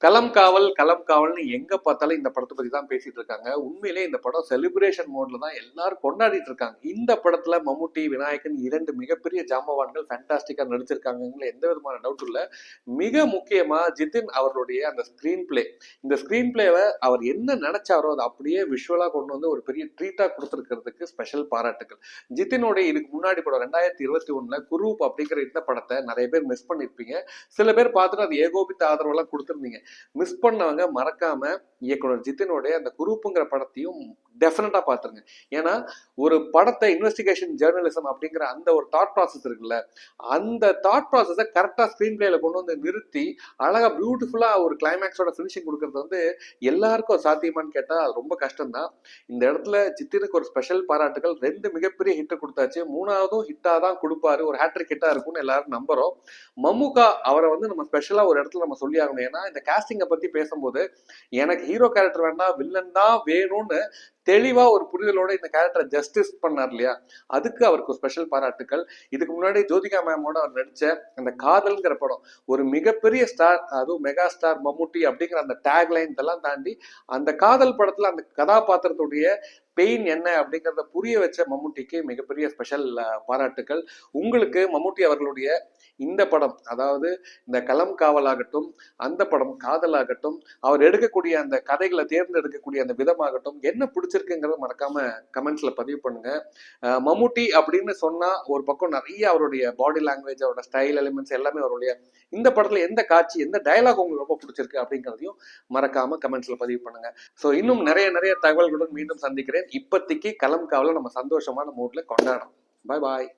களம் காவல் களம் காவல்னு எங்க பார்த்தாலும் இந்த படத்தை பத்தி தான் பேசிட்டு இருக்காங்க. உண்மையிலே இந்த படம் செலிப்ரேஷன் மோட்ல தான் எல்லாரும் கொண்டாடிட்டு இருக்காங்க. இந்த படத்துல மம்முட்டி, விநாயகன் 2 மிகப்பெரிய ஜாம்பவான்கள் ஃபேண்டாஸ்டிக்கா நடிச்சிருக்காங்கன்னு எந்த விதமான டவுட் இல்ல. மிக முக்கியமா ஜிதின் அவர்களுடைய அந்த ஸ்கிரீன் பிளே, இந்த ஸ்கிரீன் பிளேவை அவர் என்ன நினைச்சாரோ அதை அப்படியே விஷுவலா கொண்டு வந்து ஒரு பெரிய ட்ரீட்டா கொடுத்துருக்கிறதுக்கு ஸ்பெஷல் பாராட்டுகள். ஜித்தினுடைய இதுக்கு முன்னாடி படம் 2021 குரூப் அப்படிங்கிற இந்த படத்தை நிறைய பேர் மிஸ் பண்ணிருப்பீங்க. சில பேர் பார்த்துட்டு அது ஏகோபித்த ஆதரவெல்லாம் கொடுத்துருந்தீங்க. மிஸ் பண்ணவங்க மறக்காம இயக்குனர் ஜித்தினுடைய அந்த குரூப்புங்கிற படத்தையும் டெஃபினட்டா பாத்துருங்க. ஏன்னா ஒரு படத்தை இன்வெஸ்டிகேஷன் ஜேர்னலிசம் அப்படிங்கிற அந்த ஒரு தாட் ப்ராசஸ் இருக்குல்ல, அந்த தாட் ப்ராசஸை கரெக்டா ஸ்கிரீன் பிளேல கொண்டு வந்து நிறுத்தி அழகா பியூட்டிஃபுல்லா ஒரு கிளைமேக்ஸோட ஃபினிஷிங் கொடுக்கறது வந்து எல்லாருக்கும் சாத்தியமான்னு கேட்டா அது ரொம்ப கஷ்டம் தான். இந்த இடத்துல ஜித்தினுக்கு ஒரு ஸ்பெஷல் பாராட்டுகள். 2 மிகப்பெரிய ஹிட் கொடுத்தாச்சு, 3வதும் ஹிட்டா தான் கொடுப்பாரு, ஒரு ஹேட்ரிக் ஹிட்டா இருக்கும்னு எல்லாரும் நம்புறோம். மம்முக்கா அவரை வந்து நம்ம ஸ்பெஷலா ஒரு இடத்துல நம்ம சொல்லி ஆகணும். ஏன்னா இந்த காஸ்டிங்கை பத்தி பேசும்போது எனக்கு ஹீரோ கேரக்டர் வேண்டாம், வில்லன் தான் வேணும்னு தெளிவா ஒரு புரிதலோட இந்த கேரக்டரை ஜஸ்டிஸ் பண்ணார் இல்லையா, அதுக்கு அவருக்கு ஸ்பெஷல் பாராட்டுக்கள். இதுக்கு முன்னாடி ஜோதிகா மேமோட அவர் நடிச்ச அந்த காதல்ங்கிற படம் ஒரு மிகப்பெரிய ஸ்டார், அதுவும் மெகா ஸ்டார் மம்முட்டி அப்படிங்கிற அந்த டேக் லைன் இதெல்லாம் தாண்டி அந்த காதல் படத்துல அந்த கதாபாத்திரத்துடைய பெயின் என்ன அப்படிங்கிறத புரிய வச்ச மம்முட்டிக்கு மிகப்பெரிய ஸ்பெஷல் பாராட்டுக்கள். உங்களுக்கு மம்முட்டி அவர்களுடைய இந்த படம், அதாவது இந்த களம் காவலாகட்டும், அந்த படம் காதலாகட்டும், அவர் எடுக்கக்கூடிய அந்த கதைகளை தேர்ந்தெடுக்கக்கூடிய அந்த விதமாகட்டும், என்ன பிடிச்சிருக்குங்கிறத மறக்காம கமெண்ட்ஸ்ல பதிவு பண்ணுங்க. மம்முட்டி அப்படின்னு சொன்னா ஒரு பக்கம் நிறைய அவருடைய பாடி லாங்குவேஜ், அவரோட ஸ்டைல் எலிமெண்ட்ஸ் எல்லாமே அவருடைய இந்த படத்துல எந்த காட்சி, எந்த டயலாக் உங்களுக்கு ரொம்ப பிடிச்சிருக்கு அப்படிங்கிறதையும் மறக்காம கமெண்ட்ஸ்ல பதிவு பண்ணுங்க. ஸோ இன்னும் நிறைய நிறைய தகவல்களுடன் மீண்டும் சந்திக்கிறேன். இப்போதைக்கு களம் காவலை நம்ம சந்தோஷமான மூட்ல கொண்டாடுறோம். பாய் பாய்.